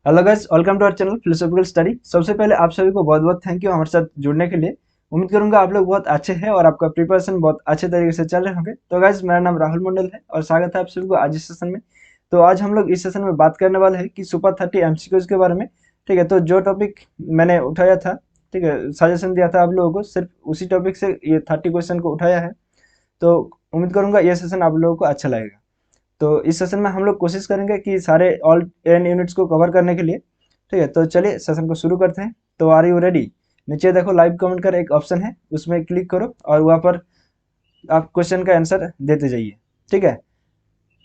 Hello guys, welcome to our channel philosophical study. सबसे पहले आप सभी को बहुत बहुत थैंक यू हमारे साथ जुड़ने के लिए। उम्मीद करूंगा आप लोग बहुत अच्छे हैं और आपका प्रिपरेशन बहुत अच्छे तरीके से चल रहे होंगे। तो गाइस, मेरा नाम राहुल मंडल है और स्वागत है आप सभी को आज इस सेशन में। तो आज हम लोग इस सेशन में बात करने वाले हैं कि सुपर 30 एमसीक्यूज के बारे में। ठीक है, तो जो टॉपिक मैंने उठाया था, ठीक है, सजेशन दिया था आप लोगों को, सिर्फ उसी टॉपिक से ये 30 क्वेश्चन को उठाया है। तो उम्मीद करूंगा ये सेशन आप लोगों को अच्छा लगेगा। तो इस सेशन में हम लोग कोशिश करेंगे कि सारे ऑल 10 यूनिट्स को कवर करने के लिए। ठीक है, तो चलिए सेशन को शुरू करते हैं। तो आर यू रेडी? नीचे देखो लाइव कमेंट कर एक ऑप्शन है, उसमें क्लिक करो और वहाँ पर आप क्वेश्चन का आंसर देते जाइए। ठीक है,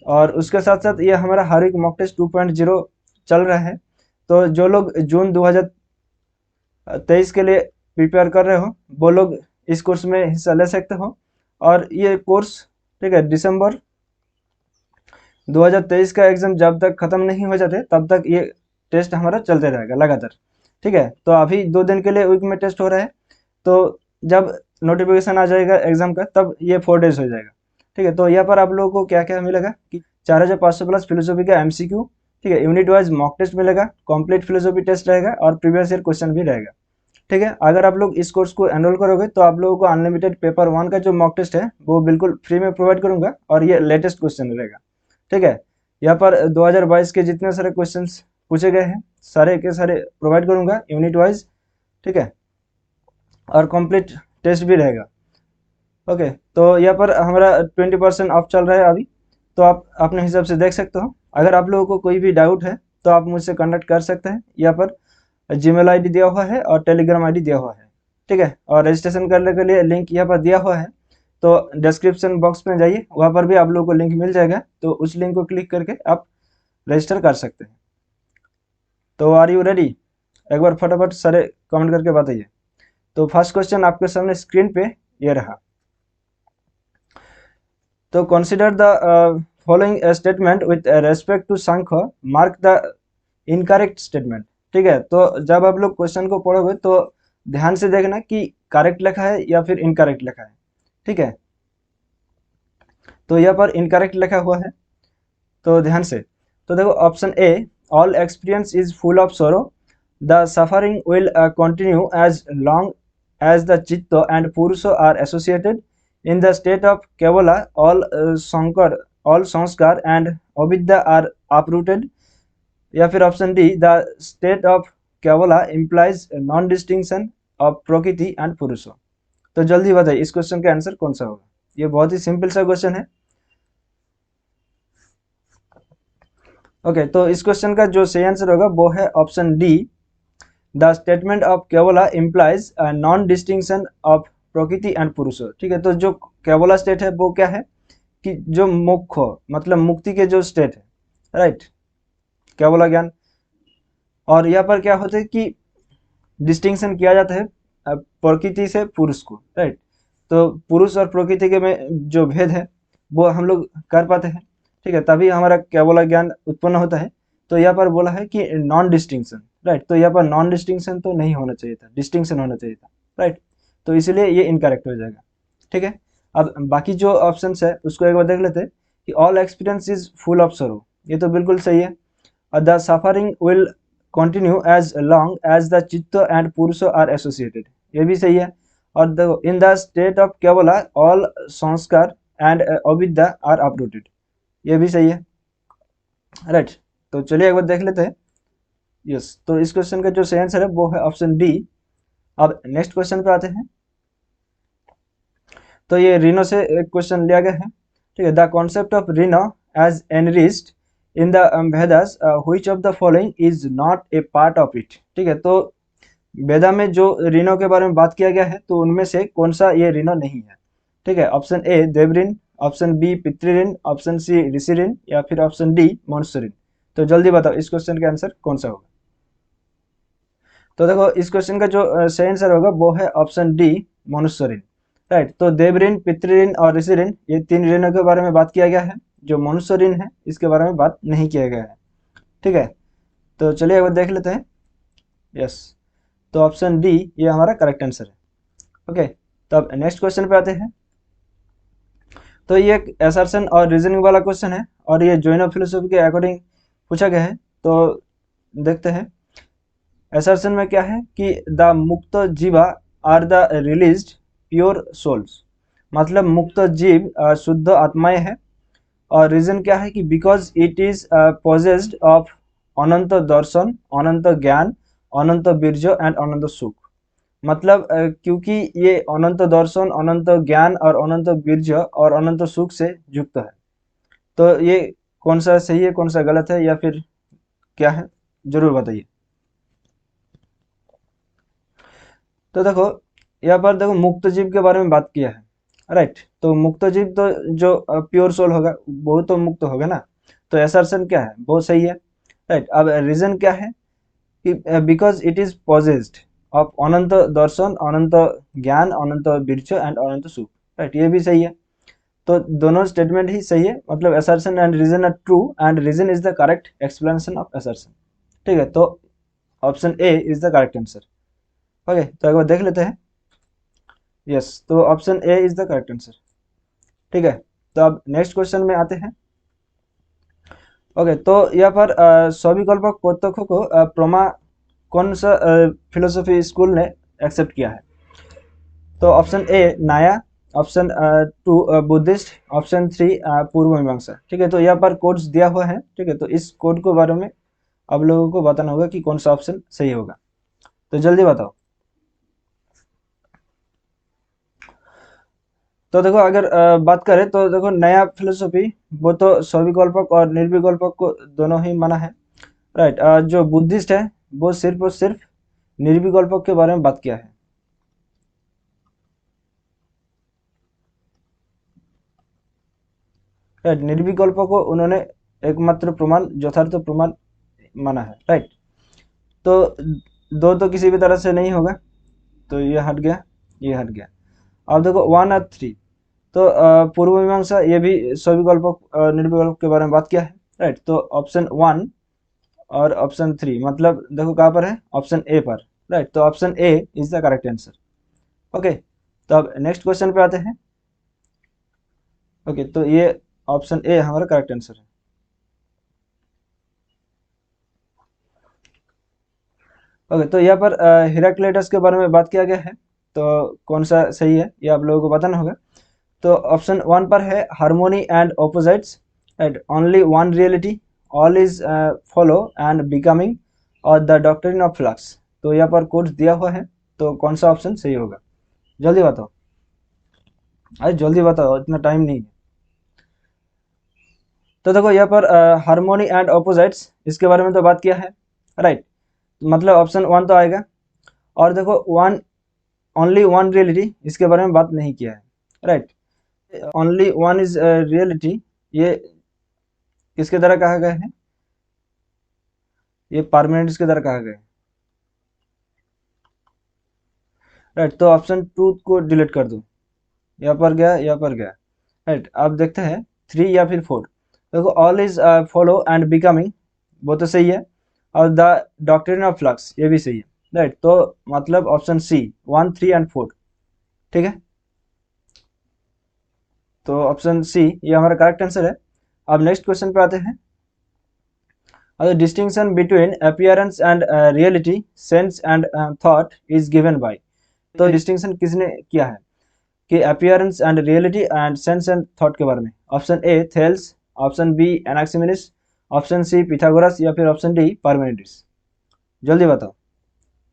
और उसके साथ साथ ये हमारा हर एक मॉक टेस्ट 2.0 चल रहा है। तो जो लोग जून 2023 के लिए प्रिपेयर कर रहे हो, वो लोग इस कोर्स में हिस्सा ले सकते हो। और ये कोर्स, ठीक है, दिसंबर 2023 का एग्जाम जब तक खत्म नहीं हो जाते तब तक ये टेस्ट हमारा चलते रहेगा लगातार। ठीक है, तो अभी 2 दिन के लिए वीक में टेस्ट हो रहा है। तो जब नोटिफिकेशन आ जाएगा एग्जाम का तब ये 4 डेज हो जाएगा। ठीक है, तो यहाँ पर आप लोगों को क्या क्या मिलेगा कि 4500 प्लस फिलोसॉफी का एमसीक्यू, ठीक है, यूनिट वाइज मॉक टेस्ट मिलेगा, कंप्लीट फिलोसॉफी टेस्ट रहेगा और प्रीवियस ईयर क्वेश्चन भी रहेगा। ठीक है, अगर आप लोग इस कोर्स को एनरोल करोगे तो आप लोगों को अनलिमिटेड पेपर 1 का जो मॉक टेस्ट है वो बिल्कुल फ्री में प्रोवाइड करूंगा और ये लेटेस्ट क्वेश्चन रहेगा। ठीक है, यहाँ पर 2022 के जितने सारे क्वेश्चंस पूछे गए हैं सारे के सारे प्रोवाइड करूंगा यूनिट वाइज। ठीक है, और कंप्लीट टेस्ट भी रहेगा। ओके, तो यहाँ पर हमारा 20% ऑफ चल रहा है अभी। तो आप अपने हिसाब से देख सकते हो। अगर आप लोगों को कोई भी डाउट है तो आप मुझसे कॉन्टैक्ट कर सकते हैं। यहाँ पर जीमेल आईडी दिया हुआ है और टेलीग्राम आईडी दिया हुआ है। ठीक है, और रजिस्ट्रेशन करने के लिए लिंक यहाँ पर दिया हुआ है। तो डिस्क्रिप्शन बॉक्स में जाइए, वहाँ पर भी आप लोगों को लिंक मिल जाएगा। तो उस लिंक को क्लिक करके आप रजिस्टर कर सकते हैं। तो आर यू रेडी? एक बार फटाफट सारे कमेंट करके बताइए। तो फर्स्ट क्वेश्चन आपके सामने स्क्रीन पे ये रहा। तो consider the following statement with respect to Sankhya, mark the incorrect statement. ठीक है, तो जब आप लोग क्वेश्चन को पढ़ोगे तो ध्यान से देखना कि करेक्ट लिखा है या फिर इनकरेक्ट लिखा है। ठीक है, तो यहाँ पर इनकरेक्ट लिखा हुआ है, तो ध्यान से। तो देखो option A, all experience is full of sorrow, the suffering will continue as long as the chitta and purusha are associated in the state of kevala, all samskara and avidya are uprooted. या फिर option D, the state of kevala implies non distinction of prakriti and purusha. तो जल्दी बताइए इस question का answer कौन सा होगा। ये बहुत ही सिंपल सा क्वेश्चन है। ओके, तो इस क्वेश्चन का जो सही आंसर होगा वो है option D, the statement of kevala implies non distinction of prakriti and purusha. ठीक है, तो जो केवला स्टेट है वो क्या है कि जो मोक्ष मतलब मुक्ति के जो स्टेट है, राइट, केवला ज्ञान। और यहाँ पर क्या होता है कि डिस्टिंक्शन किया जाता है प्रकृति से पुरुष को, राइट। तो पुरुष और प्रकृति के में जो भेद है वो हम लोग कर पाते हैं। ठीक है, तभी हमारा केवला ज्ञान उत्पन्न होता है। तो यहाँ पर बोला है कि नॉन डिस्टिंक्शन, राइट। तो यहाँ पर नॉन डिस्टिंक्शन तो नहीं होना चाहिए था, डिस्टिंक्शन होना चाहिए था, राइट। तो इसलिए ये इनकरेक्ट हो जाएगा। ठीक है, अब बाकी जो ऑप्शन है उसको एक बार देख लेते हैं कि all experience is full of sorrow, ये तो बिल्कुल सही है। The suffering will continue as long as the chitta and purusha are associated, ये भी सही है। और the in the state of kevala all samskara and avidya are uprooted, ये भी सही है, राइट। तो चलिए एक बार देख लेते हैं। यस, तो इस क्वेश्चन का जो सही आंसर है वो है ऑप्शन डी। अब नेक्स्ट क्वेश्चन पे आते हैं। तो ये रीनो से एक क्वेश्चन लिया गया है। ठीक है, the concept of Rina as enriched in the Vedas, which of the following is not a part of it. ठीक है, तो वेदा में जो ऋणों के बारे में बात किया गया है तो उनमें से कौन सा ये ऋण नहीं है। ठीक है, ऑप्शन ए देवऋण, ऑप्शन बी पितृऋण, ऑप्शन सी ऋषि ऋण या फिर ऑप्शन डी मनुष्य ऋण। तो जल्दी बताओ इस क्वेश्चन का आंसर कौन सा होगा। तो देखो इस क्वेश्चन का जो सही आंसर होगा वो है ऑप्शन डी मनुष्य ऋण, राइट। तो देवऋण, पितृऋण और ऋषि ऋण, ये 3 ऋणों के बारे में बात किया गया है। जो मनुष्य ऋण है इसके बारे में बात नहीं किया गया है। ठीक है, तो चलिए एक बार देख लेते हैं। यस, तो ऑप्शन डी ये हमारा करेक्ट आंसर है। ओके, तो अब नेक्स्ट क्वेश्चन पे आते हैं। तो ये एक असर्शन और रीजनिंग वाला क्वेश्चन है और ये जॉइन ऑफ फिलोसॉफी के अकॉर्डिंग पूछा गया है। तो देखते हैं। असर्शन में क्या है कि the mukta jiva are the released pure souls, मतलब मुक्त जीव शुद्ध आत्माएं हैं। और रीजन क्या है कि because it is possessed of ananta darshan, ananta gyan, ananta बीर्ज and अनंत सुख। मतलब क्योंकि ये अनंत दर्शन, अनंत ज्ञान और अनंत बीर्ज और अनंत सुख से युक्त है। तो ये कौन सा सही है, कौन सा गलत है, या फिर क्या है, जरूर बताइए। तो देखो, यहाँ पर देखो मुक्त जीव के बारे में बात किया है, राइट। तो मुक्त जीव तो जो प्योर सोल होगा वो तो मुक्त होगा ना। तो असर्शन क्या है, वो सही है, राइट। अब रीजन क्या है कि because it is possessed of ananta darshan, ananta gyan, ananta बीर्ज and अनंत सुख, राइट, ये भी सही है। तो दोनों स्टेटमेंट ही सही है, मतलब assertion and reason are true and reason is the correct explanation of assertion. ठीक है, तो option A is the correct answer. Okay, तो एक बार देख लेते हैं। यस, तो option A is the correct answer. ठीक है, तो अब नेक्स्ट क्वेश्चन में आते हैं। ओके, तो यहाँ पर सविकल्पक प्रत्यक्ष को प्रमा कौन सा फिलोसफी स्कूल ने एक्सेप्ट किया है? तो option A Nyaya, option two Buddhist, option three Purva Mimamsa. ठीक है, तो यहाँ पर कोड्स दिया हुआ है। ठीक है, तो इस कोड के बारे में आप लोगों को बताना होगा कि कौन सा ऑप्शन सही होगा। तो जल्दी बताओ। तो देखो, अगर बात करें तो देखो, नया फिलोसफी वो तो सविकल्पक और निर्विकल्पक को दोनों ही माना है, राइट। जो बुद्धिस्ट है वो सिर्फ और सिर्फ निर्विकल्पक के बारे में बात किया है। राइट, निर्विकल्प को उन्होंने एकमात्र प्रमाण, यथार्थ प्रमाण माना है, राइट। तो दो तो किसी भी तरह से नहीं होगा, तो ये हट गया, ये हट गया। अब देखो वन और थ्री, तो पूर्व मीमांसा ये भी सविकल्प निर्विकल्प के बारे में बात किया है, राइट। तो ऑप्शन वन और ऑप्शन थ्री, मतलब देखो कहाँ पर है, ऑप्शन ए पर, राइट। तो option A is the correct answer. Okay, तो अब नेक्स्ट क्वेश्चन पे आते हैं। ओके, तो ये ऑप्शन ए हमारा करेक्ट आंसर है। ओके, तो यहाँ पर हिराक्लेटस के बारे में बात किया गया है। तो कौन सा सही है ये आप लोगों को बताना होगा। तो ऑप्शन वन पर है harmony and opposites, at only one reality, all is follow and becoming, और द डॉक्ट्रिन ऑफ फ्लक्स। तो यहाँ पर कोड्स दिया हुआ है, तो कौन सा ऑप्शन सही होगा, जल्दी बताओ। अरे जल्दी बताओ, इतना टाइम नहीं है। तो देखो यहाँ पर हार्मोनी एंड ऑपोजिट्स, इसके बारे में तो बात किया है, राइट। मतलब ऑप्शन वन तो आएगा। और देखो वन, ओनली वन रियलिटी, इसके बारे में बात नहीं किया है, right. Only one is reality, ये किसके द्वारा कहा गया है, ये पार्मेनिड्स के द्वारा कहा गया है, राइट। तो ऑप्शन टू को डिलीट कर दो, यहाँ पर गया, यहाँ पर गया, राइट। अब देखते हैं थ्री या फिर फोर। देखो all is follow and becoming, वो तो सही है। और द डॉक्ट्रिन ऑफ फ्लक्स, ये भी सही है, राइट। तो मतलब option C, one, three and four. ठीक है, तो ऑप्शन सी ये हमारा करेक्ट आंसर है। अब नेक्स्ट क्वेश्चन पे आते हैं। The distinction between appearance and reality, sense and thought is given by। तो डिस्टिंक्शन किसने किया है कि appearance and reality and sense and thought के बारे में? Option A Thales, option B Anaximenes, option C Pythagoras, या फिर ऑप्शन डी पार्मेनिडिस। जल्दी बताओ।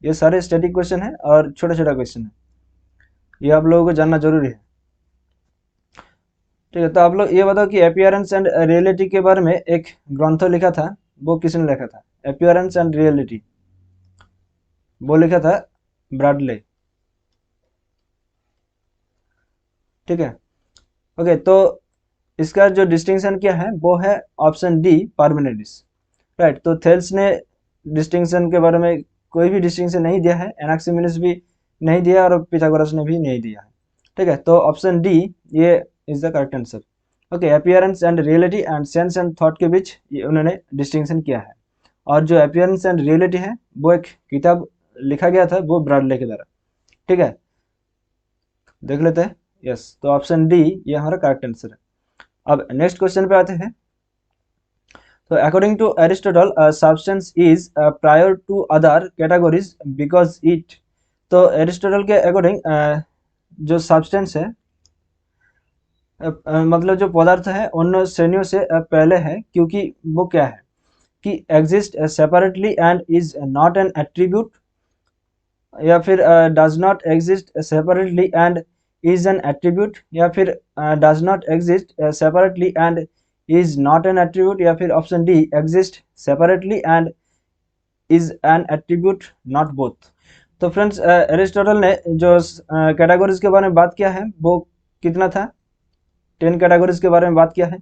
ये सारे स्टैटिक क्वेश्चन है और छोटा छोटा क्वेश्चन है, ये आप लोगों को जानना जरूरी है। ठीक है, तो आप लोग ये बताओ कि अपीयरेंस एंड रियलिटी के बारे में एक ग्रंथ लिखा था, वो किसने लिखा था? अपीयरेंस एंड रियलिटी, वो लिखा था ब्रैडले। ठीक है, ओके, तो इसका जो डिस्टिंक्शन क्या है वो है ऑप्शन डी पार्मेनिडिस, राइट। तो थेल्स ने डिस्टिंक्शन के बारे में कोई भी डिस्टिंक्शन नहीं दिया है, एनाक्सिमेनिस भी नहीं दिया और पिथागोरस ने भी नहीं दिया है। ठीक है, तो ऑप्शन डी ये is the correct answer. Okay, appearance and reality and sense and thought के बीच ये उन्होंने डिस्टिंक्शन किया है। और जो अपीयरेंस एंड रियलिटी है वो एक किताब लिखा गया था, वो ब्रैडले के द्वारा। ठीक है, देख लेते हैं। यस, तो ऑप्शन डी ये हमारा करेक्ट आंसर है। अब नेक्स्ट क्वेश्चन पे आते हैं। तो according to Aristotle substance is prior to other categories because it, तो एरिस्टोटल के अकॉर्डिंग जो सब्सटेंस है मतलब जो पदार्थ है उन श्रेणियों से पहले है, क्योंकि वो क्या है कि exist separately and is not an attribute, या फिर does not exist separately and is an attribute, या फिर does not exist separately and is not an attribute, या फिर option D exist separately and is an attribute not both. तो friends Aristotle ने जो categories के बारे में बात किया है वो कितना था, 10 कैटेगरीज के बारे में बात किया है,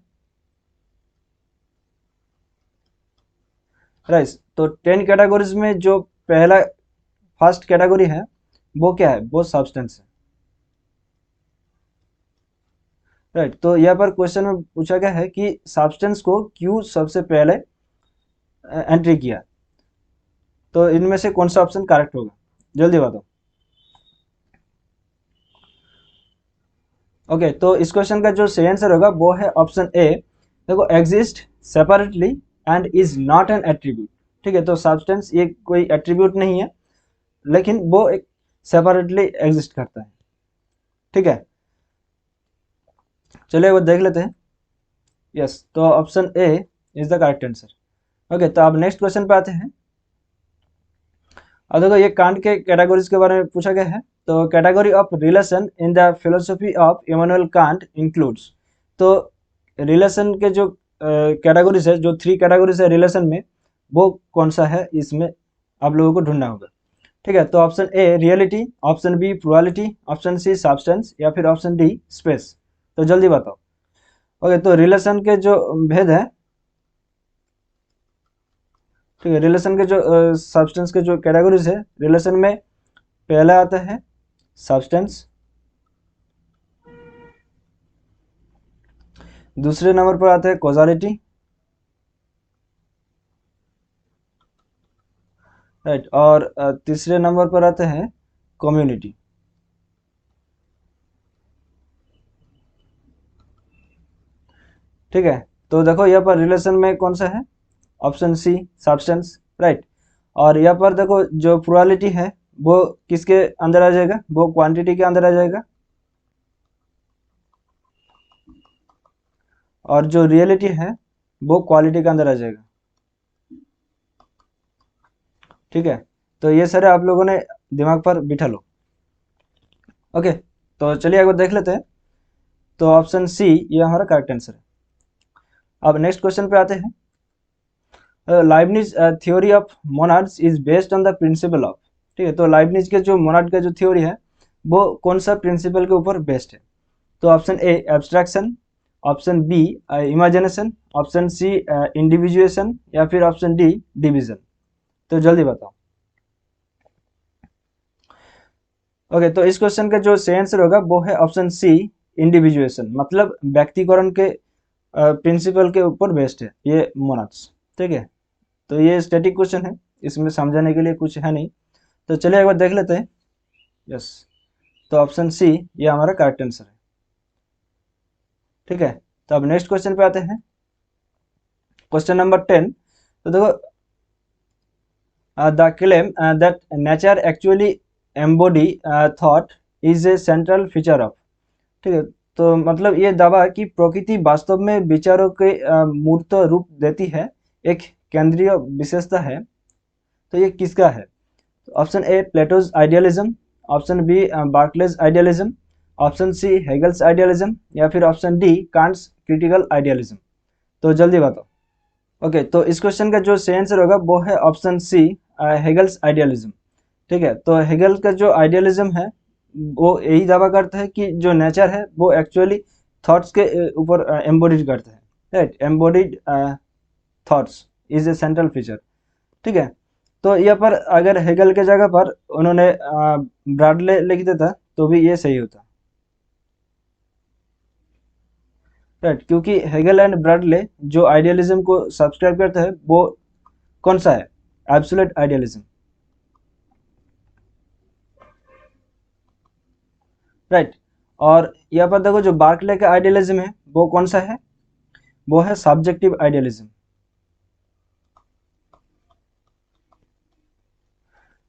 राइट। तो 10 कैटेगरीज में जो पहला फर्स्ट कैटेगरी है वो क्या है, वो सब्सटेंस है, राइट। तो यहाँ पर क्वेश्चन में पूछा गया है कि सब्सटेंस को क्यों सबसे पहले एंट्री किया, तो इनमें से कौन सा ऑप्शन करेक्ट होगा, जल्दी बताओ। ओके, तो इस क्वेश्चन का जो सही आंसर होगा वो है ऑप्शन ए। देखो, exist separately and is not an attribute, ठीक है। तो सब्सटेंस ये कोई एट्रीब्यूट नहीं है, लेकिन वो एक सेपरेटली एग्जिस्ट करता है, ठीक है। चलिए वो देख लेते हैं। यस, तो option A is the correct answer. Okay, तो अब नेक्स्ट क्वेश्चन पे आते हैं। अब देखो, ये कांट के कैटेगरीज के बारे में पूछा गया है। तो category of relation in the philosophy of Immanuel Kant includes, तो रिलेशन के जो कैटेगरीज है, जो 3 कैटेगरीज है रिलेशन में, वो कौन सा है, इसमें आप लोगों को ढूंढना होगा, ठीक है। तो option A reality, option B probability, option C substance, या फिर ऑप्शन डी स्पेस। तो जल्दी बताओ। ओके, तो रिलेशन के जो भेद है, ठीक है, रिलेशन के जो सब्सटेंस के जो कैटेगरीज है रिलेशन में, पहला आता है सब्सटेंस, दूसरे नंबर पर आता है कॉजालिटी, राइट, और तीसरे नंबर पर आते हैं कम्युनिटी, ठीक है। तो देखो यहाँ पर रिलेशन में कौन सा है, ऑप्शन सी सब्सटेंस, राइट। और यहाँ पर देखो जो प्रोबेबिलिटी है वो किसके अंदर आ जाएगा, वो क्वांटिटी के अंदर आ जाएगा, और जो रियलिटी है वो क्वालिटी के अंदर आ जाएगा, ठीक है। तो ये सारे आप लोगों ने दिमाग पर बिठा लो। ओके, तो चलिए एक बार देख लेते हैं। तो ऑप्शन सी ये हमारा करेक्ट आंसर है। अब नेक्स्ट क्वेश्चन पे आते हैं। Leibniz theory of monads is based on the principle of, ठीक है। तो लाइबनिज के जो मोनाड का जो थ्योरी है वो कौन सा प्रिंसिपल के ऊपर बेस्ड है। तो option A abstraction, option B imagination, option C individuation, या फिर ऑप्शन डी डिवीजन। तो जल्दी बताओ। ओके, तो इस क्वेश्चन का जो सही आंसर होगा वो है ऑप्शन सी इंडिविजुएशन, मतलब व्यक्तिकरण के प्रिंसिपल के ऊपर बेस्ड है ये मोनाड्स, ठीक है। तो ये स्टैटिक क्वेश्चन है, इसमें समझाने के लिए कुछ है नहीं। तो चलिए एक बार देख लेते हैं। यस, तो ऑप्शन सी ये हमारा करेक्ट आंसर है, ठीक है। तो अब नेक्स्ट क्वेश्चन पे आते हैं, क्वेश्चन नंबर 10। तो देखो, the claim that nature actually embody thought is a central feature of, ठीक है। तो मतलब ये दावा कि प्रकृति वास्तव में विचारों के मूर्त रूप देती है, एक केंद्रीय विशेषता है, तो ये किसका है। Option A Plato's idealism, option B Berkeley's idealism, option C Hegel's idealism, या फिर option D Kant's critical idealism. तो जल्दी बताओ। ओके, तो इस क्वेश्चन का जो सही आंसर होगा वो है ऑप्शन सी हेगल्स आइडियलिज्म, ठीक है। तो हेगल का जो आइडियलिज्म है वो यही दावा करता है कि जो नेचर है वो एक्चुअली थॉट्स के ऊपर एम्बॉडीड करता है, right. Embodied thoughts is a central feature, ठीक है। तो यहाँ पर अगर हेगल के जगह पर उन्होंने ब्राडले लिख देता तो भी ये सही होता, राइट। क्योंकि हेगल एंड ब्राडले जो आइडियलिज्म को सब्सक्राइब करता है वो कौन सा है, एब्सोल्यूट आइडियलिज्म, राइट। और यहाँ पर देखो जो बार्कले का आइडियलिज्म है वो कौन सा है, वो है सब्जेक्टिव आइडियलिज्म,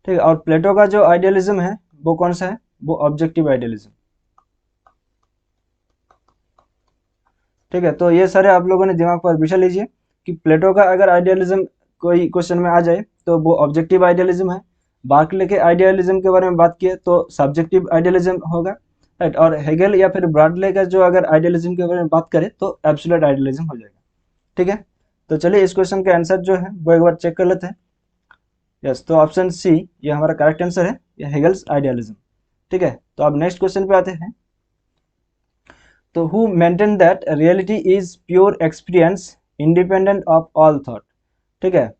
ठीक है। और प्लेटो का जो आइडियलिज्म है वो कौन सा है, वो ऑब्जेक्टिव आइडियलिज्म। ठीक है, तो ये सारे आप लोगों ने दिमाग पर बिठा लीजिए कि प्लेटो का अगर आइडियलिज्म कोई क्वेश्चन में आ जाए तो वो ऑब्जेक्टिव आइडियलिज्म है। बार्कले के आइडियलिज्म के बारे में बात किए तो सब्जेक्टिव आइडियलिज्म होगा, राइट। और हेगेल या फिर ब्राडले का जो अगर आइडियलिज्म के बारे में बात करें तो एब्सोल्यूट आइडियलिज्म हो जाएगा। ठीक है, तो चलिए इस क्वेश्चन का आंसर जो है वो एक बार चेक कर लेते हैं। यस, तो ऑप्शन सी ये हमारा करेक्ट आंसर है, ये हेगल्स आइडियलिज्म। ठीक है, तो अब नेक्स्ट क्वेश्चन पे आते हैं। तो who maintain that reality is pure experience independent of all thought. ठीक है,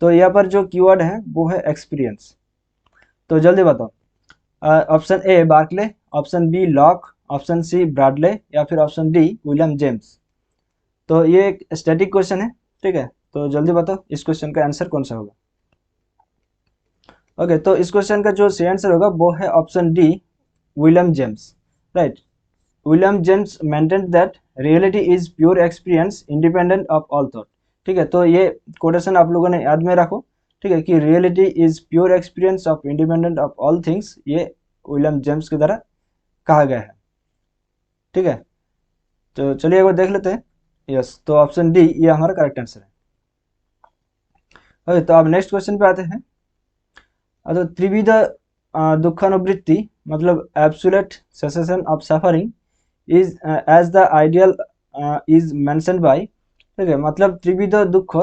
तो यहाँ पर जो कीवर्ड है वो है एक्सपीरियंस। तो जल्दी बताओ, option A Berkeley, option B Locke, option C Bradley या फिर ऑप्शन डी विलियम जेम्स। तो ये एक स्टैटिक क्वेश्चन है। ठीक है, तो जल्दी बताओ इस क्वेश्चन का आंसर कौन सा होगा। ओके, तो इस क्वेश्चन का जो सही आंसर होगा वो है option D William James, right. William James maintained that reality is pure experience independent of all thought. ठीक है, तो ये कोटेशन आप लोगों ने याद में रखो। ठीक है, कि reality is pure experience of independent of all things, ये विलियम जेम्स के द्वारा कहा गया है। ठीक है, तो चलिए एक बार देख लेते हैं। यस, तो ऑप्शन डी ये हमारा करेक्ट आंसर है। ओके, तो अब नेक्स्ट क्वेश्चन पे आते हैं। तो त्रिविध दुखानुवृत्ति मतलब absolute cessation of suffering is as the ideal is mentioned by. ठीक है, मतलब त्रिविध दुख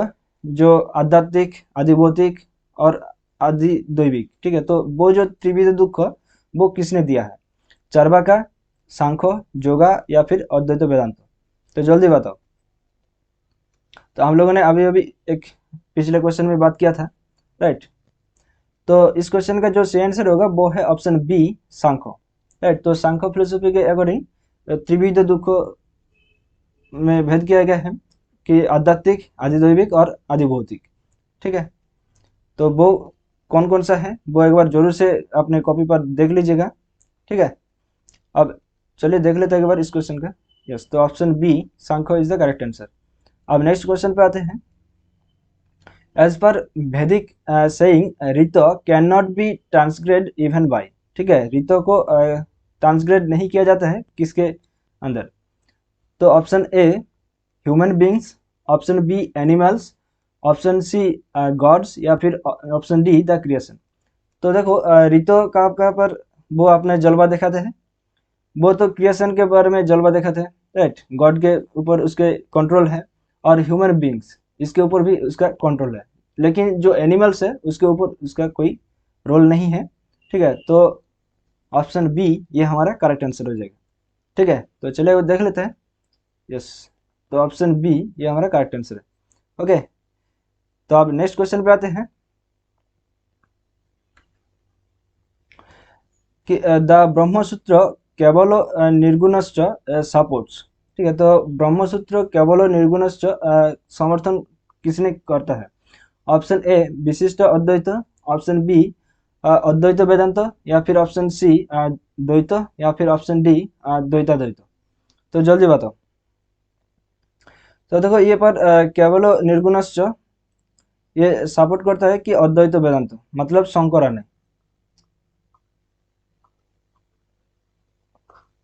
जो आध्यात्मिक, आधिभौतिक और आधिदैविक। ठीक है, तो वो जो त्रिविध दुख वो किसने दिया है, चार्वाका, सांख्य, योगा या फिर अद्वैत वेदांत। तो जल्दी बताओ। तो हम लोगों ने अभी अभी एक पिछले क्वेश्चन में बात किया था, राइट। तो इस क्वेश्चन का जो सही आंसर होगा वो है ऑप्शन बी सांख्य, राइट। तो सांख्य फिलोसफी के अकॉर्डिंग त्रिविध दुख में भेद किया गया है कि आध्यात्मिक, आधिदैविक और आधिभौतिक। ठीक है, तो वो कौन कौन सा है वो एक बार जरूर से अपने कॉपी पर देख लीजिएगा। ठीक है, अब चलिए देख लेते हैं एक बार इस क्वेश्चन का। यस, तो option B Samkhya is the correct answer. अब नेक्स्ट क्वेश्चन पे आते हैं। As per Vedic saying rita can not be transgressed even by. ठीक है, ऋतो को ट्रांसग्रेड नहीं किया जाता है किसके अंदर। तो option A human beings, option B animals, option C gods या फिर ऑप्शन डी द क्रिएशन। तो देखो ऋतो का पर वो आपने जलवा दिखाते हैं, वो तो क्रिएशन के बारे में जलवा दिखाते हैं, राइट। गॉड के ऊपर उसके कंट्रोल है और ह्यूमन बींग्स इसके ऊपर भी उसका कंट्रोल है, लेकिन जो एनिमल्स है उसके ऊपर उसका कोई रोल नहीं है। ठीक है, तो ऑप्शन बी ये हमारा करेक्ट आंसर हो जाएगा। ठीक है, तो चलिए वो देख लेते हैं। यस, तो ऑप्शन बी ये हमारा करेक्ट आंसर है। ओके, तो अब नेक्स्ट क्वेश्चन पे आते हैं कि द ब्रह्मसूत्र केवल निर्गुणश्च सपोर्ट्स। ठीक है, तो ब्रह्मसूत्र केवल निर्गुणश्च समर्थन किसने करता है। ऑप्शन ए विशिष्ट अद्वैत, ऑप्शन बी अद्वैत वेदांत या फिर ऑप्शन सी द्वैत या फिर ऑप्शन डी द्वैताद्वैत। तो जल्दी बताओ। तो देखो ये पर केवल निर्गुणश्च ये सपोर्ट करता है कि अद्वैत वेदांत मतलब शंकराचार्य।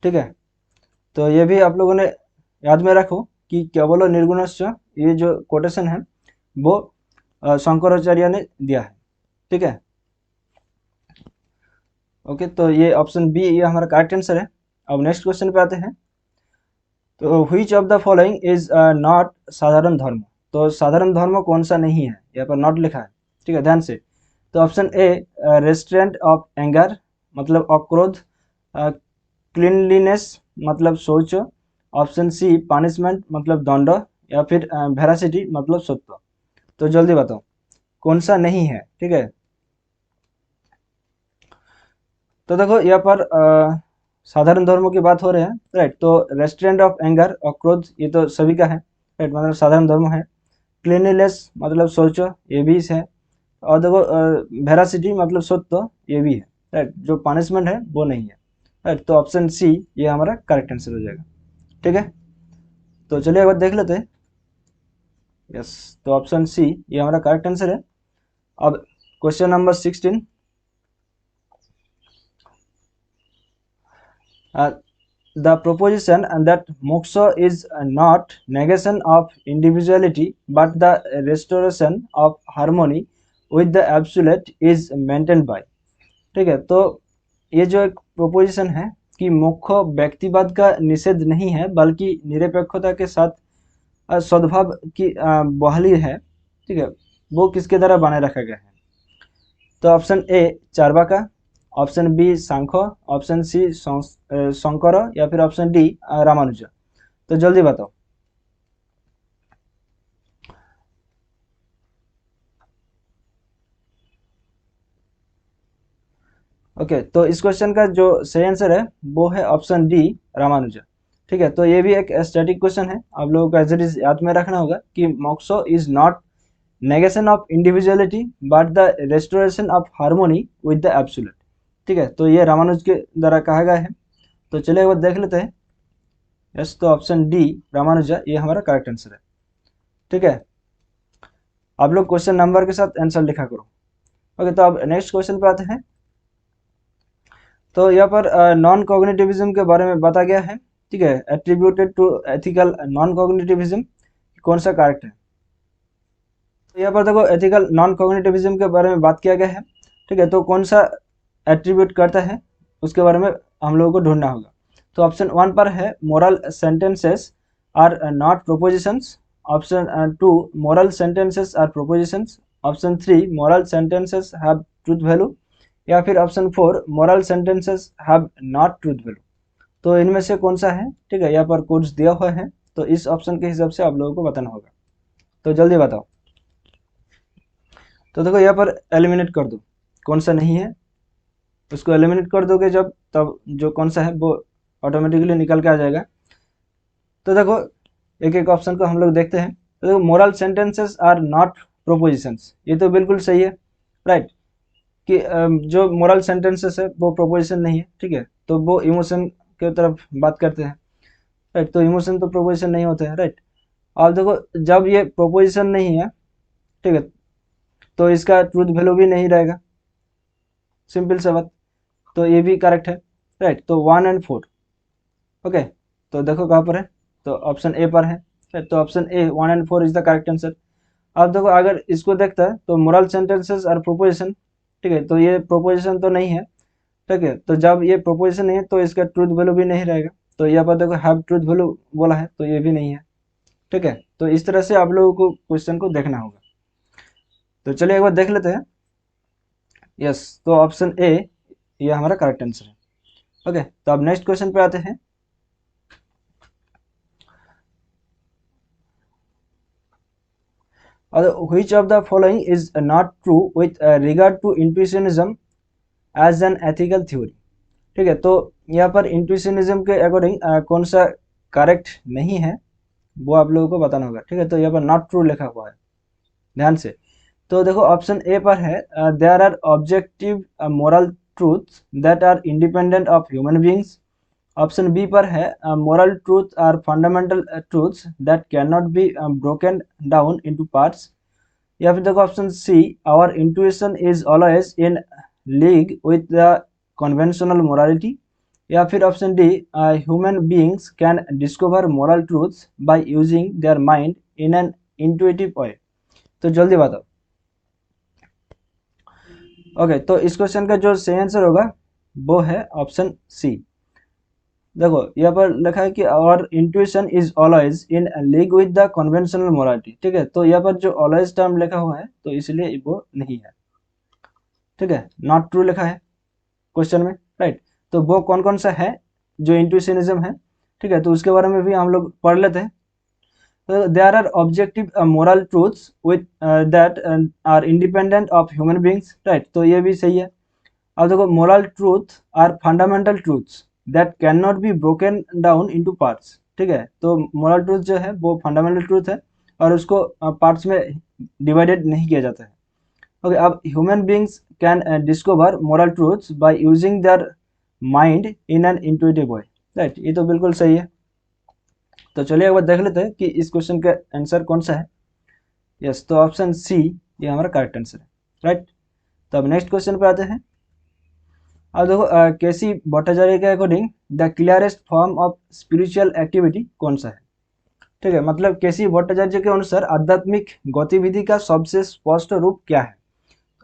ठीक है, तो ये भी आप लोगों ने याद में रखो कि केवल निर्गुणश्च ये जो कोटेशन है वो शंकराचार्य ने दिया है। ठीक है, ओके, तो ये ऑप्शन बी ये हमारा करेक्ट आंसर है। अब नेक्स्ट क्वेश्चन पे आते हैं। तो which of the following is not साधारण धर्म। तो साधारण धर्म कौन सा नहीं है, यहाँ पर नॉट लिखा है। ठीक है, ध्यान से। तो option A restaurant of anger मतलब अक्रोध, क्लीनलीनेस मतलब शौच, ऑप्शन सी पनिशमेंट मतलब दंड या फिर वेरासिटी मतलब सत्य। तो जल्दी बताओ कौन सा नहीं है। ठीक है, तो देखो यहाँ पर साधारण धर्मों की बात हो रहे हैं, राइट। तो रेस्ट्रेंट ऑफ एंगर और क्रोध ये तो सभी का है, राइट, मतलब साधारण धर्म है। क्लीनलीनेस मतलब शौच ये भी है, और देखो वेरासिटी मतलब सत्य ये भी है, राइट। जो पनिशमेंट है वो नहीं है, राइट। तो ऑप्शन सी ये हमारा करेक्ट आंसर हो जाएगा। ठीक है, तो चलिए एक बार देख लेते हैं। यस, तो ऑप्शन सी ये हमारा करेक्ट आंसर है। अब question number 16। the proposition that moksha is not negation of individuality but the restoration of harmony with the absolute is maintained by। ठीक है, तो ये जो एक प्रोपोजिशन है कि मोक्ष व्यक्तिवाद का निषेध नहीं है बल्कि निरपेक्षता के साथ सद्भाव की बहाली है। ठीक है, वो किसके द्वारा बनाए रखा गया है? तो option A Charvaka, option B Samkhya, option C Shankar या फिर ऑप्शन डी रामानुज। तो जल्दी बताओ। ओके, तो इस क्वेश्चन का जो सही आंसर है वो है ऑप्शन डी रामानुज। ठीक है, तो ये भी एक स्टैटिक क्वेश्चन है, आप लोगों को एज इट इज याद में रखना होगा कि मोक्ष is not negation of individuality but the restoration of harmony with the absolute. ठीक है, तो ये रामानुज के द्वारा कहा गया है। तो चलिए वो देख लेते हैं। यस, तो ऑप्शन डी रामानुजा ये हमारा करेक्ट आंसर है। ठीक है, आप लोग क्वेश्चन नंबर के साथ आंसर लिखा करो। ओके, तो अब नेक्स्ट क्वेश्चन पे आते हैं। तो यहाँ पर नॉन कॉग्निटिविज्म के बारे में बताया गया है। ठीक है, attributed to ethical non cognitivism कौन सा करेक्ट है? तो यहाँ पर देखो एथिकल नॉन कॉग्निटिविज्म के बारे में बात किया गया है। ठीक है, तो कौन सा एट्रीब्यूट करता है उसके बारे में हम लोगों को ढूंढना होगा। तो ऑप्शन 1 पर है moral sentences are not propositions, option 2 moral sentences are propositions, option 3 moral sentences have truth value, या फिर option 4 moral sentences have not truth value. तो इनमें से कौन सा है? ठीक है, यहाँ पर कोड्स दिया हुआ है, तो इस ऑप्शन के हिसाब से आप लोगों को बताना होगा। तो जल्दी बताओ। तो देखो यहाँ पर एलिमिनेट कर दो, कौन सा नहीं है उसको एलिमिनेट कर दोगे जब, तब जो कौन सा है वो ऑटोमेटिकली निकल के आ जाएगा। तो देखो एक एक ऑप्शन को हम लोग देखते हैं। तो देखो moral sentences are not propositions, ये तो बिल्कुल सही है, राइट, कि जो मोरल सेंटेंसेस है वो प्रोपोजिशन नहीं है। ठीक है, तो वो इमोशन के तरफ बात करते हैं, राइट, तो इमोशन तो प्रोपोजिशन नहीं होते हैं, राइट। अब देखो जब ये प्रोपोजिशन नहीं है, ठीक है, तो इसका ट्रूथ वैल्यू भी नहीं रहेगा, सिंपल सा बात। तो ये भी करेक्ट है, राइट। तो 1 और 4। ओके, तो देखो कहाँ पर है, तो ऑप्शन ए पर है, right? तो ऑप्शन ए 1 और 4 इज द करेक्ट आंसर। अब देखो अगर इसको देखता है तो मोरल सेंटेंसेस और प्रोपोजिशन, ठीक है, तो ये प्रोपोजिशन तो नहीं है। ठीक है, तो जब ये प्रोपोजिशन नहीं है तो इसका ट्रूथ वैल्यू भी नहीं रहेगा। तो यहाँ पर देखो हैव ट्रूथ वैल्यू बोला है, तो ये भी नहीं है। ठीक है, तो इस तरह से आप लोगों को क्वेश्चन को देखना होगा। तो चलिए एक बार देख लेते हैं। यस, तो ऑप्शन ए ये हमारा करेक्ट आंसर है। ओके, तो अब नेक्स्ट क्वेश्चन पे आते हैं। Which of the following is not true with regard to intuitionism as an ethical theory? ठीक है, तो यहाँ पर इंट्यूशनिज्म के अकॉर्डिंग कौन सा करेक्ट नहीं है वो आप लोगों को बताना होगा। ठीक है, तो यहाँ पर नॉट ट्रू लिखा हुआ है, ध्यान से। तो देखो ऑप्शन ए पर है there are objective moral truths that are independent of human beings. Option B पर है moral truth are fundamental truths that can not be broken down into parts. या फिर देखो option C our intuition is always in league with the conventional morality. या फिर option D human beings can discover moral truths by using their mind in an intuitive way. तो जल्दी बताओ। Okay, तो इस क्वेश्चन का जो सही आंसर होगा वो है ऑप्शन सी। देखो यहाँ पर लिखा है कि our intuition is always in league with the conventional morality. ठीक है, तो यहाँ पर जो ऑलवेज टर्म लिखा हुआ है तो इसलिए वो नहीं है। ठीक है, नॉट ट्रू लिखा है क्वेश्चन में, राइट। तो वो कौन कौन सा है जो इंट्यूशनिज्म है, ठीक है, तो उसके बारे में भी हम लोग पढ़ लेते हैं। तो there are objective moral truths with that are independent of human beings, right, तो ये भी सही है। अब देखो moral truth are fundamental truths that can not be broken down into parts. ठीक है, तो मोरल ट्रूथ जो है वो फंडामेंटल ट्रूथ है और उसको पार्ट्स में डिवाइडेड नहीं किया जाता है। ओके, अब human beings can discover moral truths by using their mind in an intuitive way, right, ये तो बिल्कुल सही है। तो चलिए एक बार देख लेते हैं कि इस क्वेश्चन का आंसर कौन सा है। यस, तो ऑप्शन सी ये हमारा करेक्ट आंसर है, राइट। तो अब नेक्स्ट क्वेश्चन पे आते हैं। अब देखो केसी भट्टाचार्य के according the clearest form of spiritual activity कौन सा है? ठीक है, मतलब केसी भट्टाचार्य के अनुसार आध्यात्मिक गतिविधि का सबसे स्पष्ट रूप क्या है?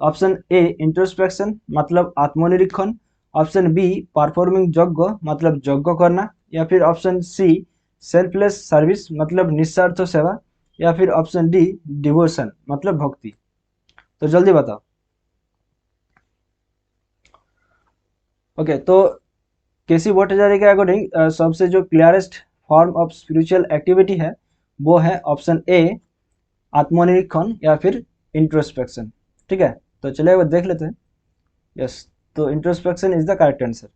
ऑप्शन ए इंट्रोस्पेक्शन मतलब आत्मनिरीक्षण, ऑप्शन बी परफॉर्मिंग यज्ञ मतलब यज्ञ करना, या फिर ऑप्शन सी सेल्फलेस सर्विस मतलब निस्वार्थ सेवा, या फिर ऑप्शन डी डिवोशन मतलब भक्ति। तो जल्दी बताओ। ओके, तो केसी भट्टाचार्य के अकॉर्डिंग सबसे जो clearest form of spiritual activity है वो है ऑप्शन ए आत्मनिरीक्षण या फिर इंट्रोस्पेक्शन। ठीक है, तो चलिए वो देख लेते हैं। यस, तो introspection is the correct answer.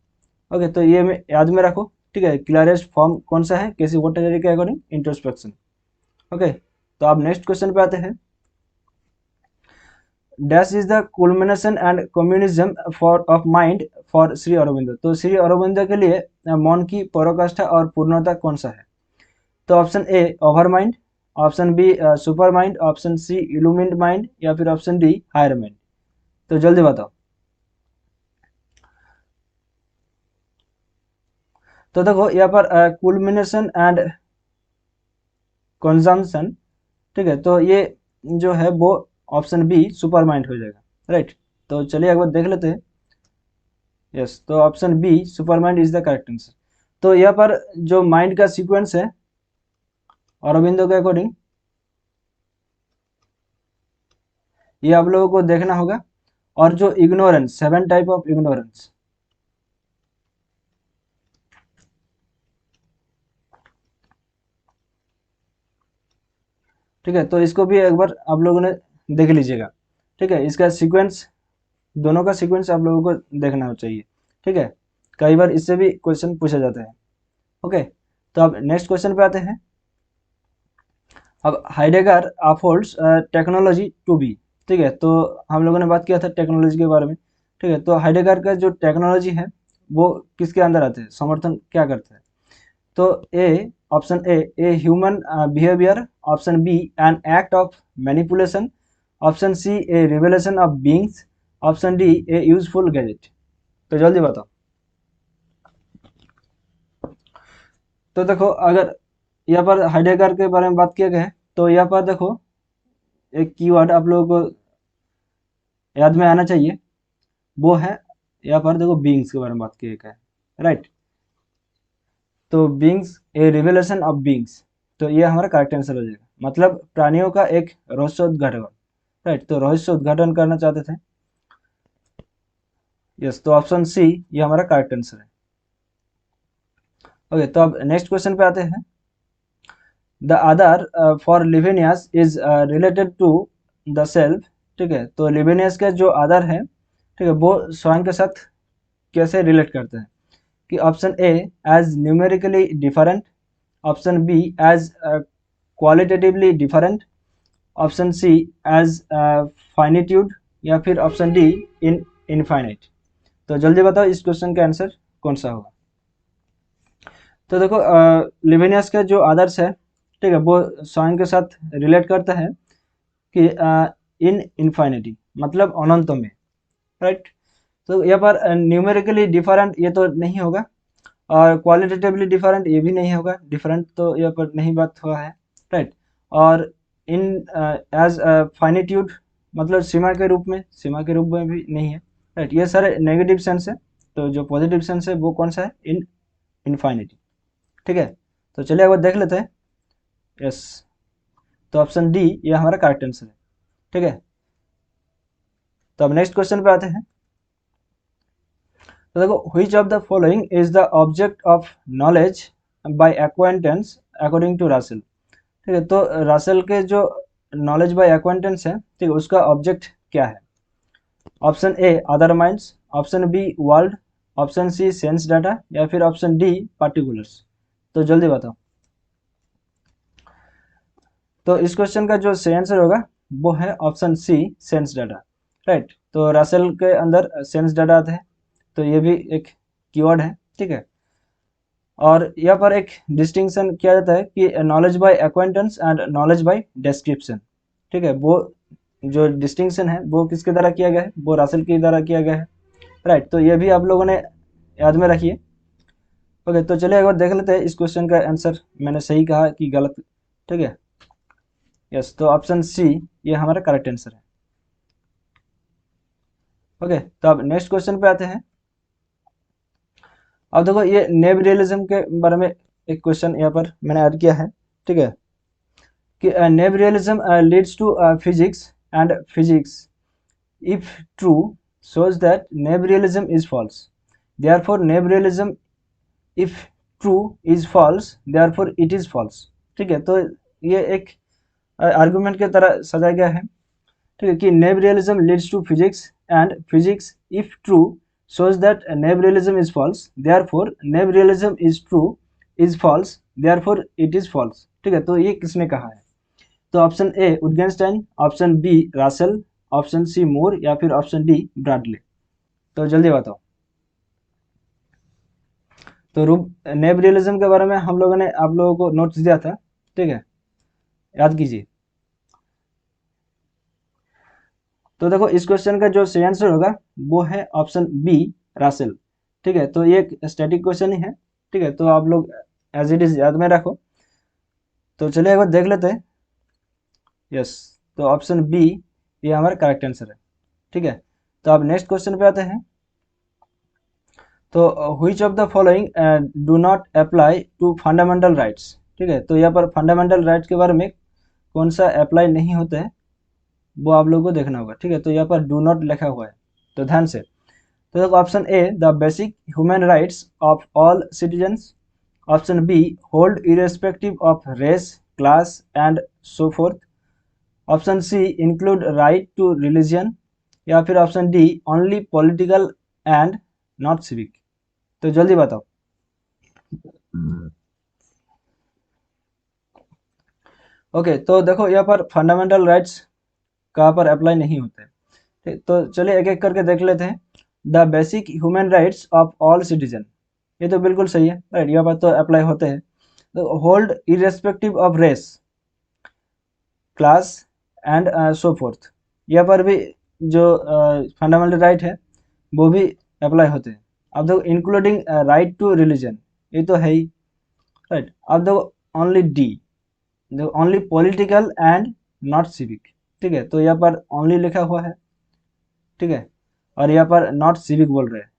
Okay, तो ये में याद में रखो। ठीक है, क्लियरेस्ट फॉर्म कौन सा है केसी भट्टाचार्य के अकॉर्डिंग? इंट्रोस्पेक्शन। ओके, तो आप नेक्स्ट क्वेश्चन पे आते हैं। Dash is the culmination and communism for of mind for Shri Aurobindo. तो श्री अरविंदो के लिए मन की पराकाष्ठा और पूर्णता कौन सा है? तो option A over mind, option B super mind, option C illumined mind, या फिर ऑप्शन डी हायर माइंड। तो जल्दी बताओ। तो देखो यहाँ पर कुलमिनेशन एंड कंजम्पशन, ठीक है, तो ये जो है वो ऑप्शन बी सुपर माइंड हो जाएगा। राइट, तो चलिए एक बार देख लेते हैं। यस, तो option B super mind is the correct answer. तो यहाँ पर जो माइंड का सीक्वेंस है अरविंदो के अकॉर्डिंग, ये आप लोगों को देखना होगा। और जो इग्नोरेंस, 7 टाइप ऑफ इग्नोरेंस, ठीक है, तो इसको भी एक बार आप लोगों ने देख लीजिएगा। ठीक है, इसका सीक्वेंस, दोनों का सीक्वेंस आप लोगों को देखना चाहिए। ठीक है, कई बार इससे भी क्वेश्चन पूछा जाता है। ओके, तो अब नेक्स्ट क्वेश्चन पे आते हैं। अब Heidegger affords technology to be. ठीक है, तो हम लोगों ने बात किया था टेक्नोलॉजी के बारे में। ठीक है, तो हाइडेगर का जो टेक्नोलॉजी है वो किसके अंदर आते हैं, समर्थन क्या करते हैं? तो A option A human behaviour, option B an act of manipulation, option C a revelation of beings, option D a useful gadget. तो जल्दी बताओ। तो देखो, अगर यहाँ पर हाइडेगर के बारे में बात किया गया है तो यहाँ पर देखो एक कीवर्ड आप लोगों को याद में आना चाहिए, वो है यहाँ पर देखो बीइंग्स के बारे में बात किया गया है। राइट, तो beings A revelation of beings, तो ये हमारा करेक्ट आंसर हो जाएगा, मतलब प्राणियों का एक रहस्योद्घाटन। राइट, तो रहस्य उद्घाटन करना चाहते थे। यस, तो ऑप्शन सी ये हमारा करेक्ट आंसर है। ओके, तो अब नेक्स्ट क्वेश्चन पे आते हैं। The other for Levinas is related to the self. ठीक है, तो लिवेनियस का जो अदर है, ठीक है, वो स्वयं के साथ कैसे रिलेट करते हैं? कि option A as numerically different, option B as qualitatively different, option C as finitude, या फिर ऑप्शन डी इन इनफाइनाइट। तो जल्दी बताओ इस क्वेश्चन का आंसर कौन सा होगा? तो देखो लिवेनियस का जो आदर्श है, ठीक है, वो स्वयं के साथ रिलेट करता है कि इन इनफाइनिटी मतलब अनंत में। राइट, तो यहाँ पर न्यूमेरिकली डिफरेंट ये तो नहीं होगा, और क्वालिटेटिवली डिफरेंट ये भी नहीं होगा, डिफरेंट तो यहाँ पर नहीं बात हुआ है। राइट, और इन एज फाइनिट्यूड मतलब सीमा के रूप में भी नहीं है। राइट, ये सारे नेगेटिव सेंस है, तो जो पॉजिटिव सेंस है वो कौन सा है? इन इनफाइनिटी। ठीक है, तो चलिए एक बार देख लेते हैं। यस, तो ऑप्शन डी ये हमारा करेक्ट आंसर है। ठीक है, तो अब नेक्स्ट क्वेश्चन पे आते हैं। तो देखो, which of the following is the object of knowledge by acquaintance according to Russell. ठीक है, तो रासेल के जो नॉलेज बाय एक्वाइंटेंस है, ठीक है, उसका ऑब्जेक्ट क्या है? Option A other minds, option B world, option C sense data, या फिर ऑप्शन डी पार्टिकुलर्स। तो जल्दी बताओ। तो इस क्वेश्चन का जो सही आंसर होगा वो है option C sense data. Right, तो रासेल के अंदर सेंस डाटा आता है, तो ये भी एक कीवर्ड है। ठीक है, और यहाँ पर एक डिस्टिंक्शन किया जाता है कि knowledge by एक्वाइंटेंस and knowledge by description. ठीक है, वो जो डिस्टिंक्शन है वो किसके द्वारा किया गया है? वो रासेल के द्वारा किया गया है। राइट। तो ये भी आप लोगों ने याद में रखिए। ओके, तो चलिए एक बार देख लेते हैं इस क्वेश्चन का आंसर मैंने सही कहा कि गलत। ठीक है, यस, तो ऑप्शन सी ये हमारा करेक्ट आंसर है। ओके, तो अब नेक्स्ट क्वेश्चन पे आते हैं। अब देखो ये नेव रियलिज्म के बारे में एक क्वेश्चन यहाँ पर मैंने ऐड किया है। ठीक है, कि naive realism leads to physics and physics if true shows that naive realism is false, therefore naive realism if true is false, therefore it is false। ठीक है, तो ये एक आर्गुमेंट की तरह सजाया गया है। ठीक है, कि naive realism leads to physics and physics if true shows that naive realism is false, therefore naive realism is true is false, therefore it is false। ठीक है, तो ये किसने कहा है? तो option A Wittgenstein, option B Russell, option C Moore या फिर ऑप्शन डी ब्रैडली। तो जल्दी बताओ। तो नेव रियलिज्म के बारे में हम लोगों ने आप लोगों को नोट्स दिया था। ठीक है, याद कीजिए। तो देखो इस क्वेश्चन का जो सही आंसर होगा वो है ऑप्शन बी रासेल। ठीक है, तो ये एक स्टैटिक क्वेश्चन ही है। ठीक है, तो आप लोग एज इट इज याद में रखो। तो चलिए एक बार देख लेते हैं। यस, तो ऑप्शन बी ये हमारा करेक्ट आंसर है। ठीक है, तो अब नेक्स्ट क्वेश्चन पे आते हैं। तो which of the following do not apply to fundamental rights. ठीक है, तो यहाँ पर फंडामेंटल राइट्स के बारे में कौन सा अप्लाई नहीं होता है वो आप लोगों को देखना होगा। ठीक है, तो यहाँ पर डू नॉट लिखा हुआ है, तो ध्यान से। तो देखो option A the basic human rights of all citizens, option B hold irrespective of race class and so forth, option C include right to religion, या फिर option D only political and not civic. तो जल्दी बताओ। Okay, तो देखो यहाँ पर fundamental rights कहाँ पर अप्लाई नहीं होते। ठीक, तो चलिए एक एक करके देख लेते हैं। The basic human rights of all citizen, ये तो बिल्कुल सही है, राइट, यहाँ पर तो अप्लाई होते हैं। तो hold irrespective of race class and so forth, यहाँ पर भी जो फंडामेंटल राइट है वो भी अप्लाई होते हैं। अब देखो इंक्लूडिंग राइट टू रिलीजन, ये तो है ही, राइट। अब देखो ओनली डी, देखो only political and not civic. ठीक है, तो यहाँ पर ओनली लिखा हुआ है। ठीक है, और यहाँ पर नॉट सिविक बोल रहे हैं।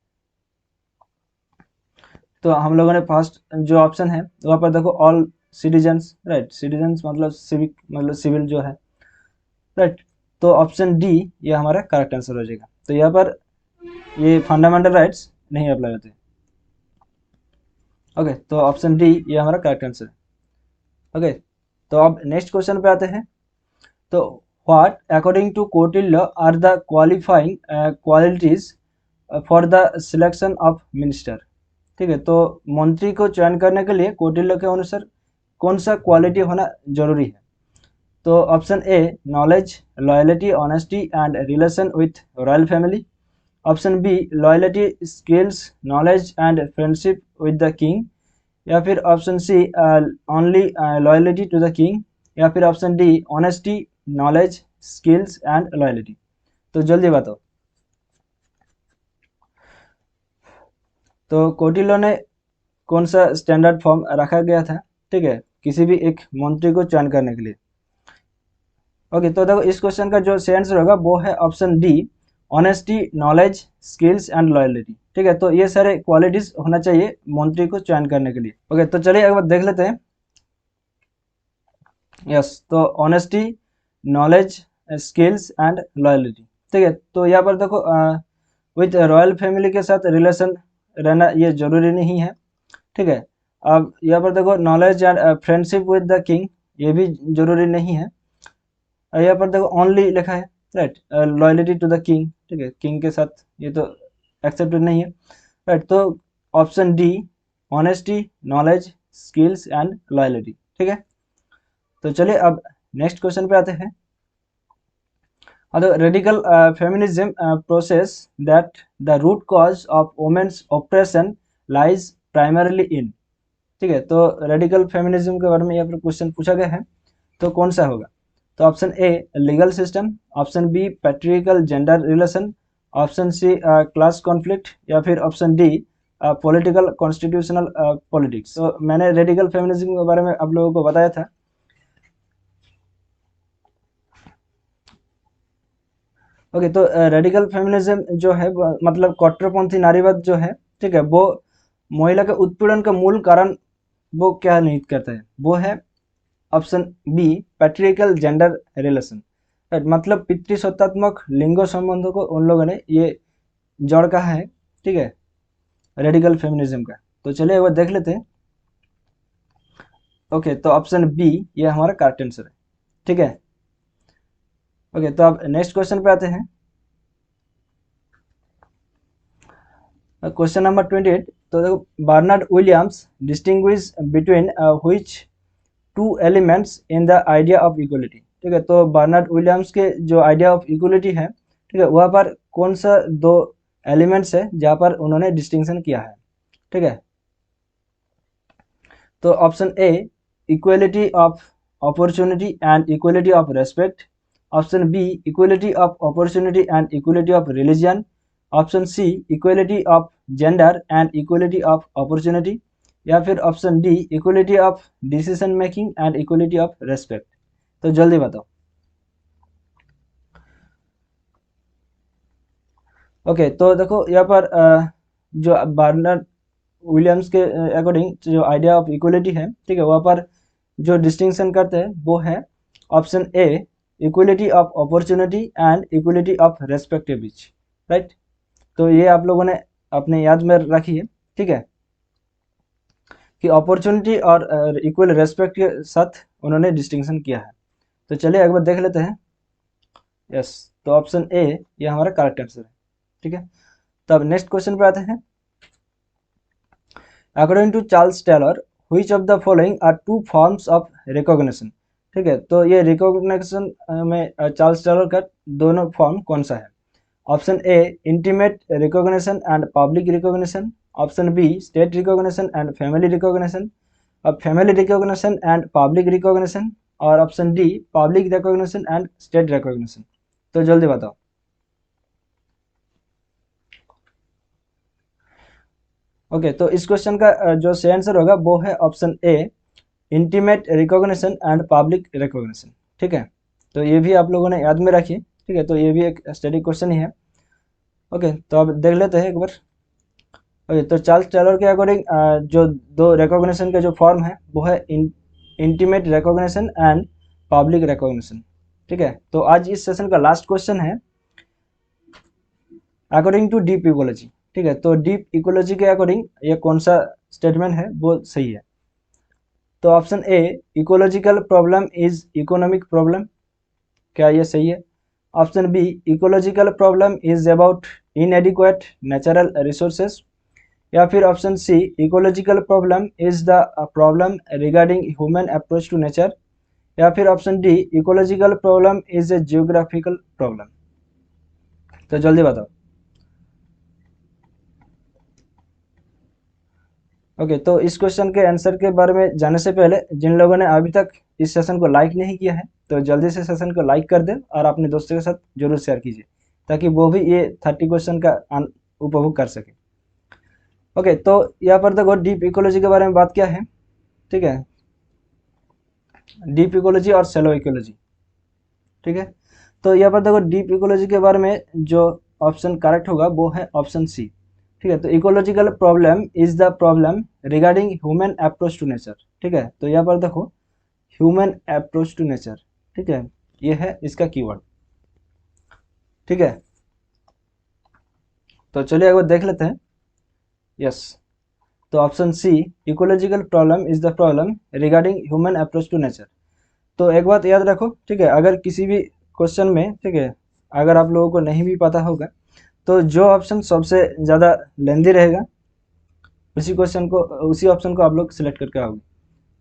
तो हम लोगों ने फर्स्ट जो ऑप्शन है वहाँ पर देखो ऑल सिटीजन्स, राइट, सिटीजन्स मतलब सिविक मतलब सिविल जो है, राइट। तो ऑप्शन डी ये हमारा करेक्ट आंसर हो जाएगा। तो यहाँ पर ये फंडामेंटल राइट्स नहीं अप्लाई होते। ओके, तो ऑप्शन डी ये हमारा करेक्ट आंसर है। ओके, तो अब नेक्स्ट क्वेश्चन पे आते हैं। तो what according to Kautilya are the qualifying qualities for the selection of minister. ठीक है, तो मंत्री को चयन करने के लिए कौटिल्य के अनुसार कौन सा क्वालिटी होना जरूरी है? तो option A knowledge, loyalty, honesty and relation with royal family, option B loyalty, skills, knowledge and friendship with the king, या फिर option C only loyalty to the king, या फिर option D honesty, knowledge, skills and loyalty. तो जल्दी बताओ। तो कौटिल्य ने कौन सा स्टैंडर्ड फॉर्म रखा गया था? ठीक है, किसी भी एक मंत्री को चयन करने के लिए। ओके, तो देखो इस क्वेश्चन का जो सही आंसर होगा वो है option D honesty, knowledge, skills and loyalty. ठीक है, तो ये सारे क्वालिटीज होना चाहिए मंत्री को चयन करने के लिए। ओके, तो चलिए एक बार देख लेते हैं। यस, तो honesty, knowledge, skills and loyalty. ठीक है, तो यहाँ पर देखो विथ रॉयल फैमिली के साथ रिलेशन रहना ये जरूरी नहीं है। ठीक है, अब यहाँ पर देखो knowledge and friendship with the king ये भी जरूरी नहीं है। यहाँ पर देखो ओनली लिखा है, right, loyalty to the king. ठीक है, किंग के साथ ये तो एक्सेप्टेड नहीं है, राइट। तो option D honesty, knowledge, skills and loyalty. ठीक है, तो चलिए अब नेक्स्ट क्वेश्चन पे आते हैं। Radical feminism process that the root cause of women's oppression lies primarily in. ठीक है, तो रेडिकल फेमिनिज्म के बारे में यहाँ पर क्वेश्चन पूछा गया है, तो कौन सा होगा? तो option A legal system, option B patriarchal gender relation, option C class conflict, या फिर option D political constitutional politics. तो मैंने रेडिकल फेमिनिज्म के बारे में आप लोगों को बताया था। ओके, तो रेडिकल फेमिनिज्म जो है मतलब कट्टरपंथी नारीवाद जो है, ठीक है, वो महिला के उत्पीड़न का मूल कारण वो क्या निहित करता है, वो है ऑप्शन बी पैट्रियर्कल जेंडर रिलेशन। मतलब पितृसत्तात्मक लिंगो संबंधों को उन लोगों ने ये जड़ कहा है, ठीक है, रेडिकल फेमिनिज्म का। तो चलिए एक बार देख लेते हैं। ओके, तो ऑप्शन बी ये हमारा करेक्ट आंसर है, ठीक है। ओके, तो अब नेक्स्ट क्वेश्चन पे आते हैं। Question number 28। तो देखो, Bernard Williams distinguish between which two elements in the idea of equality, ठीक है। तो बर्नार्ड विलियम्स के जो आइडिया ऑफ इक्वलिटी है, ठीक है, वहाँ पर कौन सा दो एलिमेंट्स है जहाँ पर उन्होंने डिस्टिंक्शन किया है, ठीक है। तो option A equality of opportunity and equality of respect, option B equality of opportunity and equality of religion, option C equality of gender and equality of opportunity, या फिर option D equality of decision making and equality of respect. तो जल्दी बताओ। Okay, तो देखो यहाँ पर जो बर्नार्ड विलियम्स के अकॉर्डिंग जो आइडिया ऑफ इक्वलिटी है, ठीक है, वहाँ पर जो डिस्टिंक्शन करते हैं वो है option A equality of opportunity and equality of respect के बीच, राइट। तो ये आप लोगों ने अपने याद में रखी है, ठीक है, कि अपॉर्चुनिटी और इक्वल रेस्पेक्ट के साथ उन्होंने डिस्टिंक्शन किया है। तो चलिए एक बार देख लेते हैं। यस, तो ऑप्शन ए ये हमारा करेक्ट आंसर है, ठीक है। तो अब नेक्स्ट क्वेश्चन पे आते हैं। According to Charles Taylor which of the following are two forms of recognition, ठीक है। तो ये रिकॉग्निशन में चार्ल्स टेलर का दोनों फॉर्म कौन सा है? Option A intimate recognition and public recognition, option B state recognition and family recognition, अब family recognition and public recognition, और option D public recognition and state recognition. तो जल्दी बताओ। ओके, तो इस क्वेश्चन का जो सही आंसर होगा वो है option A intimate recognition and public recognition, ठीक है। तो ये भी आप लोगों ने याद में रखिए, ठीक है। तो ये भी एक स्टडी क्वेश्चन ही है। ओके, तो अब देख लेते हैं एक बार। ओके, तो चार्ल्स टेलर के अकॉर्डिंग जो दो रिकॉग्निशन के जो फॉर्म है वो है intimate recognition and public recognition, ठीक है। तो आज इस सेशन का लास्ट क्वेश्चन है अकॉर्डिंग टू डीप इकोलॉजी, ठीक है। तो डीप इकोलॉजी के अकॉर्डिंग ये कौन सा स्टेटमेंट है वो सही है? तो option A ecological problem is economic problem, क्या ये सही है? Option B ecological problem is about inadequate natural resources, या फिर option C ecological problem is the problem regarding human approach to nature, या फिर option D ecological problem is a geographical problem. तो जल्दी बताओ। ओके, तो इस क्वेश्चन के आंसर के बारे में जानने से पहले जिन लोगों ने अभी तक इस सेशन को लाइक नहीं किया है तो जल्दी से सेशन को लाइक कर दे और अपने दोस्तों के साथ जरूर शेयर कीजिए ताकि वो भी ये 30 क्वेश्चन का उपभोग कर सके। ओके, तो यहाँ पर देखो डीप इकोलॉजी के बारे में बात क्या है, ठीक है, डीप इकोलॉजी और सेलो इकोलॉजी, ठीक है। तो यहाँ पर देखो डीप इकोलॉजी के बारे में जो ऑप्शन करेक्ट होगा वो है ऑप्शन सी, ठीक है। तो ecological problem is the problem regarding human approach to nature, ठीक है। तो यहाँ पर देखो ह्यूमन अप्रोच टू नेचर, ठीक है, ये है इसका कीवर्ड, ठीक है। तो चलिए एक बार देख लेते हैं। यस, तो option C ecological problem is the problem regarding human approach to nature. तो एक बात याद रखो, ठीक है, अगर किसी भी क्वेश्चन में, ठीक है, अगर आप लोगों को नहीं भी पता होगा तो जो ऑप्शन सबसे ज़्यादा लेंदी रहेगा उसी ऑप्शन को आप लोग सिलेक्ट करके आओगे,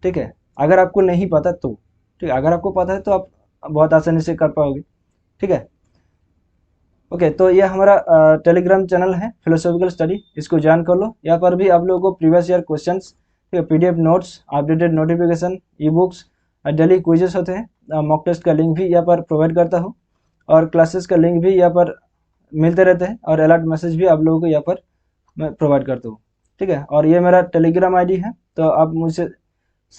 ठीक है। अगर आपको नहीं पता तो, ठीक है, अगर आपको पता है तो आप बहुत आसानी से कर पाओगे, ठीक है। ओके, तो ये हमारा टेलीग्राम चैनल है फिलोसॉफिकल स्टडी, इसको ज्वाइन कर लो। यहाँ पर भी आप लोगों को प्रीवियस ईयर क्वेश्चंस, ठीक है, PDF notes, updated notification, e books, daily quizzes होते हैं, मॉक टेस्ट का लिंक भी यहाँ पर प्रोवाइड करता हूँ और क्लासेस का लिंक भी यहाँ पर मिलते रहते हैं और अलर्ट मैसेज भी आप लोगों को यहाँ पर मैं प्रोवाइड करता हूँ। ठीक है, और ये मेरा टेलीग्राम आईडी है, तो आप मुझसे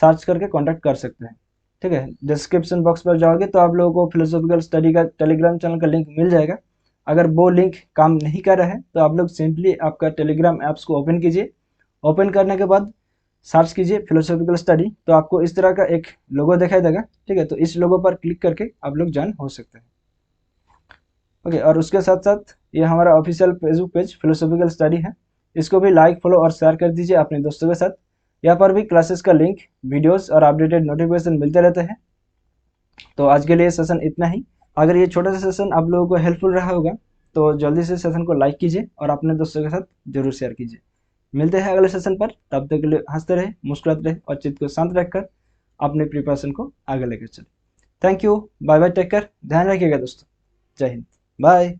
सर्च करके कांटेक्ट कर सकते हैं। ठीक है, डिस्क्रिप्शन बॉक्स पर जाओगे तो आप लोगों को फिलोसॉफिकल स्टडी का टेलीग्राम चैनल का लिंक मिल जाएगा। अगर वो लिंक काम नहीं कर रहा है तो आप लोग सिंपली आपका टेलीग्राम ऐप्स को ओपन कीजिए। ओपन करने के बाद सर्च कीजिए फिलोसॉफिकल स्टडी, तो आपको इस तरह का एक लोगो दिखाई देगा। ठीक है, तो इस लोगो पर क्लिक करके आप लोग ज्वाइन हो सकते हैं। ओके, और उसके साथ साथ ये हमारा official Facebook page philosophical study है, इसको भी लाइक, फॉलो और शेयर कर दीजिए अपने दोस्तों के साथ। यहाँ पर भी क्लासेस का लिंक, वीडियोस और अपडेटेड नोटिफिकेशन मिलते रहते हैं। तो आज के लिए सेशन इतना ही। अगर ये छोटा सा सेशन आप लोगों को हेल्पफुल रहा होगा तो जल्दी से सेशन को लाइक कीजिए और अपने दोस्तों के साथ जरूर शेयर कीजिए। मिलते हैं अगले सेशन पर, तब तक के लिए हंसते रहे, मुस्कुराते रहे और चित्त को शांत रखकर अपने प्रिपरेशन को आगे लेकर चले। Thank you, bye bye, take care, ध्यान रखिएगा दोस्तों। जय हिंद, बाय।